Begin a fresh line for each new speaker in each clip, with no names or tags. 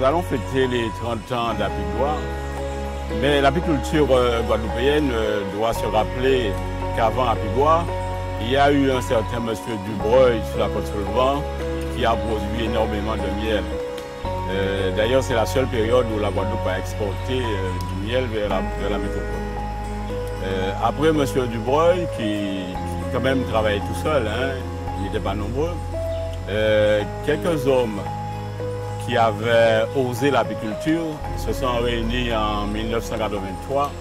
allons fêter les 30 ans d'Apigois, mais l'apiculture guadeloupéenne doit se rappeler qu'avant Apigois, il y a eu un certain monsieur Dubreuil sur la côte Soulevant qui a produit énormément de miel. D'ailleurs, c'est la seule période où la Guadeloupe a exporté du miel vers la métropole. Après monsieur Dubreuil, qui quand même travaillait tout seul, hein, il n'était pas nombreux, quelques hommes qui avaient osé l'apiculture se sont réunis en 1983.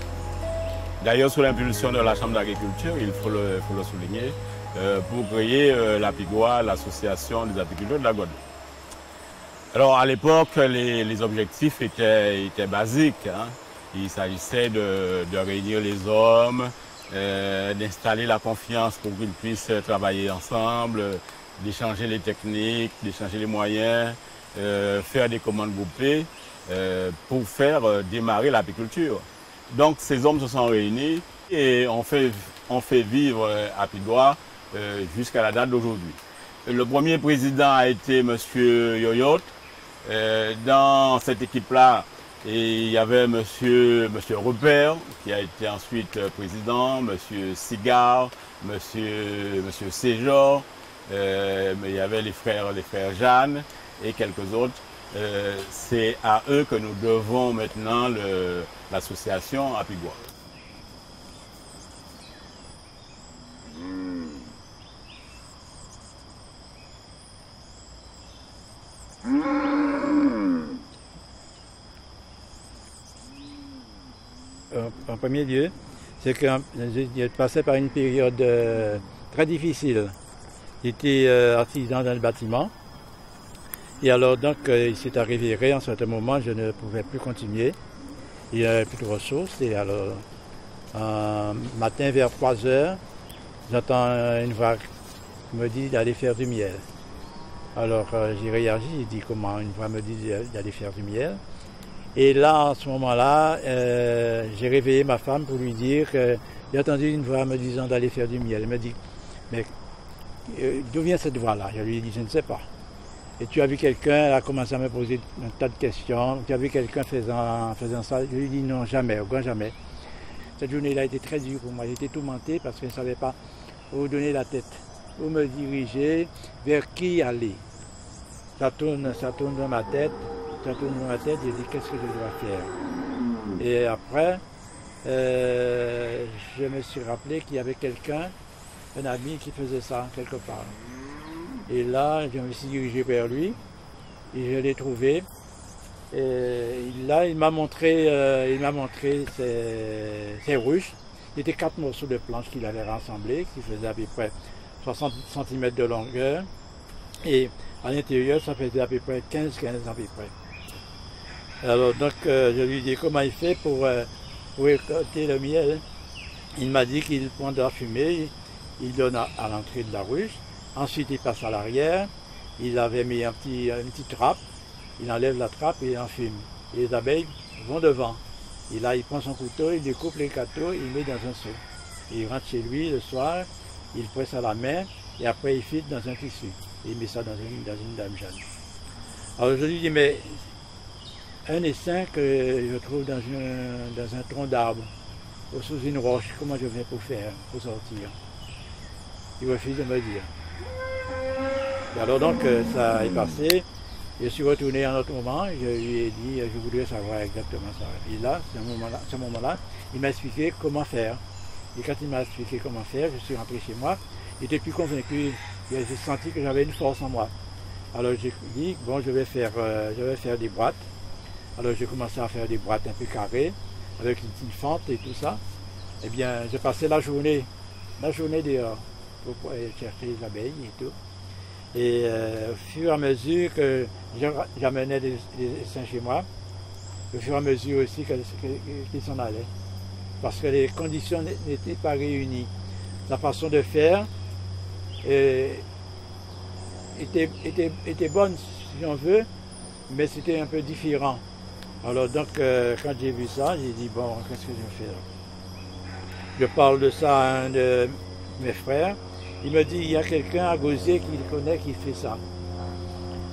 D'ailleurs, sous l'impulsion de la Chambre d'agriculture, il faut le souligner, pour créer l'Apigois, l'association des apiculteurs de la Guadeloupe. Alors, à l'époque, les objectifs étaient basiques, hein. Il s'agissait de réunir les hommes, d'installer la confiance pour qu'ils puissent travailler ensemble, d'échanger les techniques, d'échanger les moyens, faire des commandes groupées pour faire démarrer l'apiculture. Donc ces hommes se sont réunis et on fait vivre Apigois jusqu'à la date d'aujourd'hui. Le premier président a été M. Yoyot. Dans cette équipe-là, il y avait M. Repère, qui a été ensuite président, M. Sigard, M. Séjor, il y avait les frères Jeanne et quelques autres. C'est à eux que nous devons maintenant l'association Apigois.
En premier lieu, c'est que je passais par une période très difficile. J'étais artisan dans le bâtiment. Et alors donc, il s'est arrivé en certain moment, je ne pouvais plus continuer. Il n'y avait plus de ressources. Et alors, un matin vers 3 heures, j'entends une voix qui me dit d'aller faire du miel. Alors j'ai réagi, j'ai dit comment une voix me dit d'aller faire du miel. Et là, en ce moment-là, j'ai réveillé ma femme pour lui dire que j'ai entendu une voix me disant d'aller faire du miel. Elle me dit, mais d'où vient cette voix-là? Je lui ai dit, je ne sais pas. Et tu as vu quelqu'un, elle a commencé à me poser un tas de questions. Tu as vu quelqu'un faisant ça? Je lui ai dit non, jamais, au grand jamais. Cette journée-là a été très dure pour moi. J'étais tourmenté parce que je ne savais pas où donner la tête, où me diriger, vers qui aller. Ça tourne dans ma tête. J'ai dit qu'est-ce que je dois faire. Et après, je me suis rappelé qu'il y avait quelqu'un, un ami qui faisait ça quelque part. Et là, je me suis dirigé vers lui et je l'ai trouvé. Et là, il m'a montré ses ruches. C'était 4 morceaux de planches qu'il avait rassemblés, qui faisaient à peu près 60 cm de longueur. Et à l'intérieur, ça faisait à peu près 15 à peu près. Alors donc, je lui ai dit comment il fait pour récolter le miel. Il m'a dit qu'il prend de la fumée, il donne à l'entrée de la ruche. Ensuite, il passe à l'arrière. Il avait mis une petite trappe. Il enlève la trappe et il en fume. Et les abeilles vont devant. Et là, il prend son couteau, il découpe les gâteaux, il met dans un seau. Et il rentre chez lui le soir, il presse à la main et après il filtre dans un tissu. Et il met ça dans une dame jeune. Alors je lui dis, mais un essaim que je trouve dans un tronc d'arbre, sous une roche, comment je fais pour faire, pour sortir? Il refuse de me dire. Et alors donc ça est passé, je suis retourné à un autre moment, je lui ai dit, je voudrais savoir exactement ça. Et là, à ce moment-là, il m'a expliqué comment faire. Et quand il m'a expliqué comment faire, je suis rentré chez moi, il était plus convaincu, j'ai senti que j'avais une force en moi. Alors j'ai dit, bon, je vais faire des boîtes. Alors j'ai commencé à faire des boîtes un peu carrées, avec une petite fente et tout ça. Eh bien, j'ai passé la journée dehors, pour aller chercher les abeilles et tout. Et au fur et à mesure que j'amenais des essaims chez moi, au fur et à mesure aussi qu'ils s'en allaient. Parce que les conditions n'étaient pas réunies. La façon de faire était bonne, si on veut, mais c'était un peu différent. Alors donc, quand j'ai vu ça, j'ai dit, bon, qu'est-ce que je vais faire? Je parle de ça à un de mes frères. Il me dit, il y a quelqu'un à Gosier qu'il connaît qui fait ça.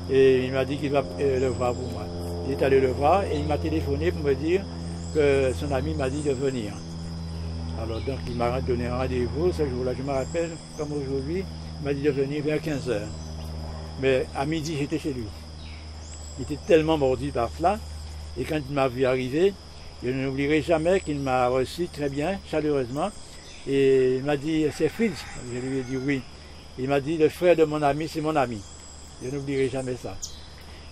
Et il m'a dit qu'il va le voir pour moi. Il est allé le voir et il m'a téléphoné pour me dire que son ami m'a dit de venir. Alors donc il m'a donné un rendez-vous ce jour-là, je me rappelle comme aujourd'hui, il m'a dit de venir vers 15 h. Mais à midi j'étais chez lui. Il était tellement mordu par cela et quand il m'a vu arriver, je n'oublierai jamais qu'il m'a reçu très bien, chaleureusement. Et il m'a dit, c'est Fritz. Je lui ai dit oui. Il m'a dit, le frère de mon ami, c'est mon ami. Je n'oublierai jamais ça.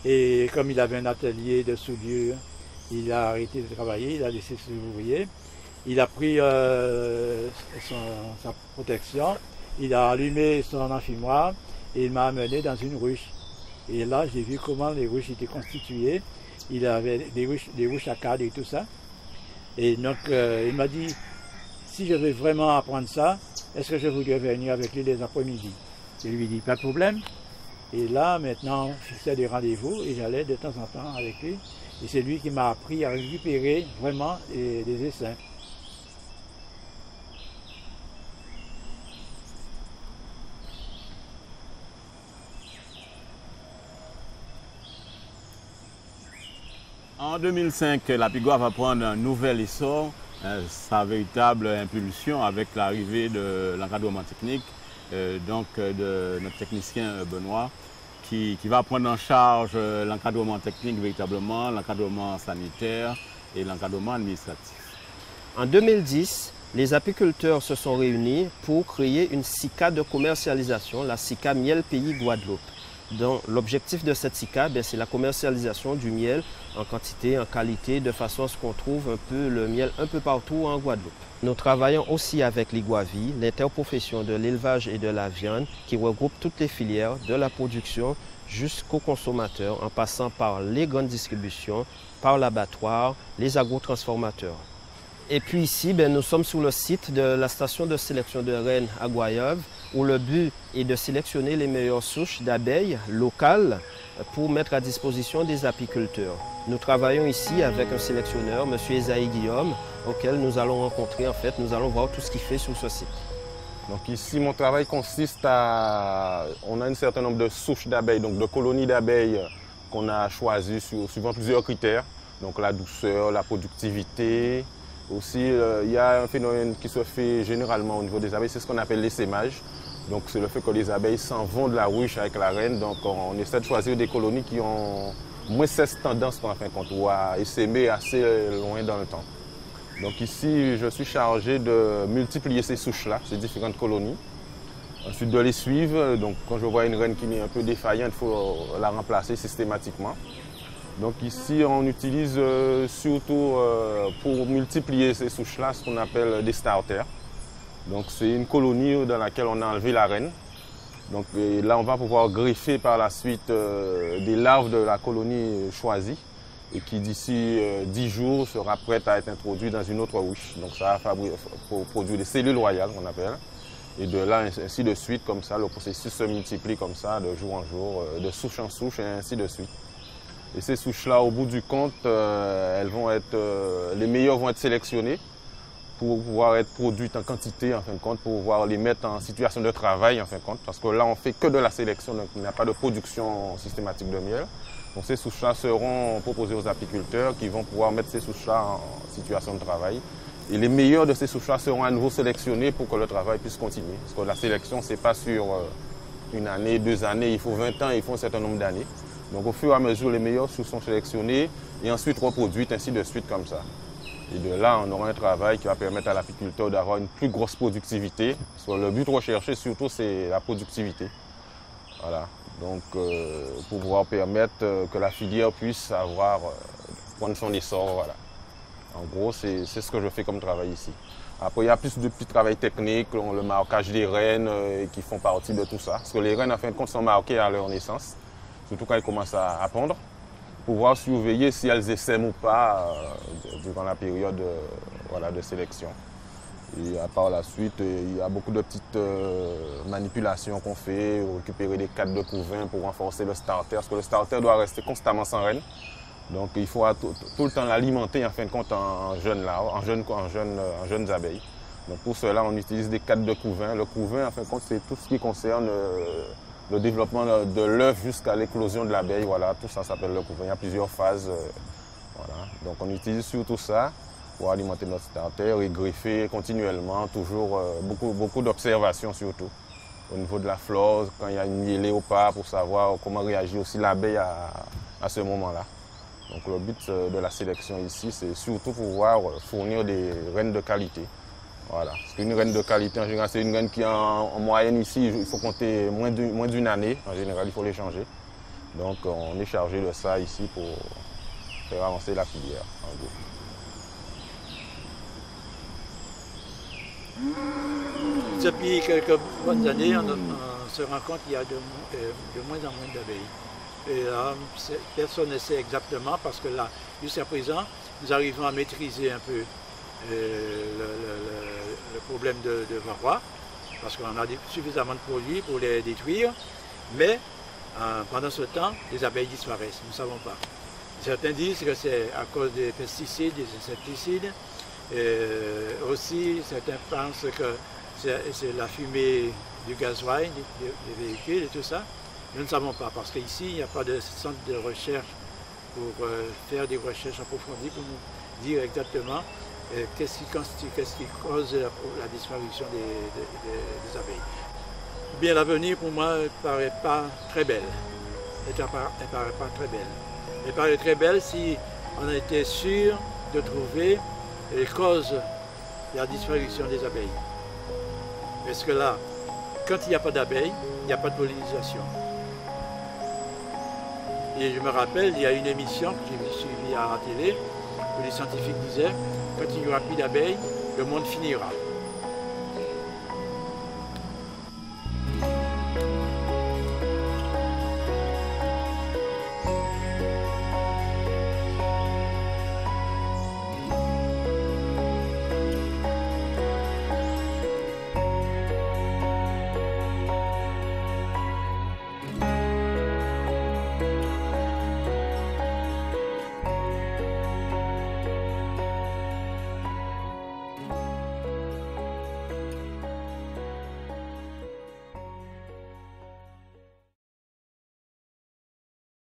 Et comme il avait un atelier de soudure, il a arrêté de travailler, il a laissé ses ouvriers. Il a pris sa protection, il a allumé son enfumoir et il m'a amené dans une ruche. Et là, j'ai vu comment les ruches étaient constituées. Il avait des ruches à cadre et tout ça. Et donc, il m'a dit, si je veux vraiment apprendre ça, est-ce que je voudrais venir avec lui les après-midi? Je lui ai dit, pas de problème. Et là, maintenant, je fixais des rendez-vous et j'allais de temps en temps avec lui. Et c'est lui qui m'a appris à récupérer vraiment des essaims.
En 2005, la Pigoua va prendre un nouvel essor, sa véritable impulsion avec l'arrivée de l'encadrement technique, donc de notre technicien Benoît, qui va prendre en charge l'encadrement technique véritablement, l'encadrement sanitaire et l'encadrement administratif.
En 2010, les apiculteurs se sont réunis pour créer une SICA de commercialisation, la SICA Miel Pays Guadeloupe. Donc, l'objectif de cette SICA, c'est la commercialisation du miel en quantité, en qualité, de façon à ce qu'on trouve un peu le miel un peu partout en Guadeloupe. Nous travaillons aussi avec l'Iguavi, l'interprofession de l'élevage et de la viande, qui regroupe toutes les filières, de la production jusqu'aux consommateurs, en passant par les grandes distributions, par l'abattoir, les agrotransformateurs. Et puis ici, nous sommes sur le site de la station de sélection de rennes à Goyave, où le but est de sélectionner les meilleures souches d'abeilles locales pour mettre à disposition des apiculteurs. Nous travaillons ici avec un sélectionneur, M. Esaïe Guillaume, auquel nous allons rencontrer, nous allons voir tout ce qu'il fait sur ce site.
Donc ici, mon travail consiste à... On a un certain nombre de souches d'abeilles, donc de colonies d'abeilles qu'on a choisies suivant plusieurs critères. Donc la douceur, la productivité. Aussi, il y a un phénomène qui se fait généralement au niveau des abeilles, c'est ce qu'on appelle l'essaimage. Donc c'est le fait que les abeilles s'en vont de la ruche avec la reine. Donc on essaie de choisir des colonies qui ont moins cette tendance en fin de compte, ou à essaimer assez loin dans le temps. Donc ici, je suis chargé de multiplier ces souches-là, ces différentes colonies. Ensuite de les suivre. Donc quand je vois une reine qui est un peu défaillante, il faut la remplacer systématiquement. Donc ici, on utilise surtout pour multiplier ces souches-là ce qu'on appelle des starters. Donc c'est une colonie dans laquelle on a enlevé la reine. Donc et là, on va pouvoir greffer par la suite des larves de la colonie choisie et qui d'ici 10 jours sera prête à être introduite dans une autre ruche. Donc ça va produire des cellules royales, qu'on appelle. Et de là, ainsi de suite, comme ça, le processus se multiplie comme ça, de jour en jour, de souche en souche et ainsi de suite. Et ces souches-là, au bout du compte, les meilleures vont être sélectionnées pour pouvoir être produites en quantité, en fin de compte, pour pouvoir les mettre en situation de travail, en fin de compte. Parce que là, on ne fait que de la sélection, donc il n'y a pas de production systématique de miel. Donc ces souches-là seront proposées aux apiculteurs qui vont pouvoir mettre ces souches-là en situation de travail. Et les meilleures de ces souches-là seront à nouveau sélectionnées pour que le travail puisse continuer. Parce que la sélection, ce n'est pas sur une année, 2 années, il faut 20 ans, il faut un certain nombre d'années. Donc au fur et à mesure, les meilleures souches sont sélectionnées et ensuite reproduites, ainsi de suite comme ça. Et de là, on aura un travail qui va permettre à l'apiculteur d'avoir une plus grosse productivité. Parce que le but recherché, surtout, c'est la productivité. Voilà. Donc pour pouvoir permettre que la filière puisse prendre son essor. Voilà. En gros, c'est ce que je fais comme travail ici. Après, il y a plus de petits travail techniques, le marquage des reines qui font partie de tout ça. Parce que les reines, en fin de compte, sont marquées à leur naissance. Surtout quand elles commencent à pondre, pour pouvoir surveiller si elles essaiment ou pas durant la période de sélection. Et à part la suite, il y a beaucoup de petites manipulations qu'on fait, récupérer des cadres de couvain pour renforcer le starter, parce que le starter doit rester constamment sans reine. Donc il faut tout le temps l'alimenter en fin de compte en jeunes abeilles. Donc pour cela, on utilise des cadres de couvain. Le couvain, en fin de compte, c'est tout ce qui concerne le développement de l'œuf jusqu'à l'éclosion de l'abeille. Voilà, tout ça s'appelle le couvain. Il y a plusieurs phases. Voilà. Donc on utilise surtout ça pour alimenter notre starter et greffer continuellement, toujours beaucoup d'observations surtout. Au niveau de la flore, quand il y a une mielée ou pas, pour savoir comment réagit aussi l'abeille à ce moment-là. Donc le but de la sélection ici, c'est surtout pouvoir fournir des reines de qualité. Voilà. Parce qu'une reine de qualité, en général, c'est une reine qui, en moyenne ici, il faut compter moins d'une année. En général, il faut les changer. Donc on est chargé de ça ici pour faire avancer la filière, en gros.
Depuis quelques bonnes années, on se rend compte qu'il y a de moins en moins d'abeilles. Et là, personne ne sait exactement parce que là, jusqu'à présent, nous arrivons à maîtriser un peu le problème de varroa, parce qu'on a suffisamment de produits pour les détruire, mais pendant ce temps, les abeilles disparaissent, nous ne savons pas. Certains disent que c'est à cause des pesticides, des insecticides, aussi certains pensent que c'est la fumée du gasoil, des véhicules et tout ça. Nous ne savons pas, parce qu'ici, il n'y a pas de centre de recherche pour faire des recherches approfondies pour nous dire exactement qu'est-ce qui cause la disparition des abeilles. Bien, l'avenir, pour moi, ne paraît pas très belle. Elle ne paraît pas très belle. Elle paraît très belle si on était sûr de trouver les causes de la disparition des abeilles. Parce que là, quand il n'y a pas d'abeilles, il n'y a pas de pollinisation. Et je me rappelle, il y a une émission que j'ai suivie à la télé, où les scientifiques disaient, quand il n'y aura plus d'abeilles, le monde finira.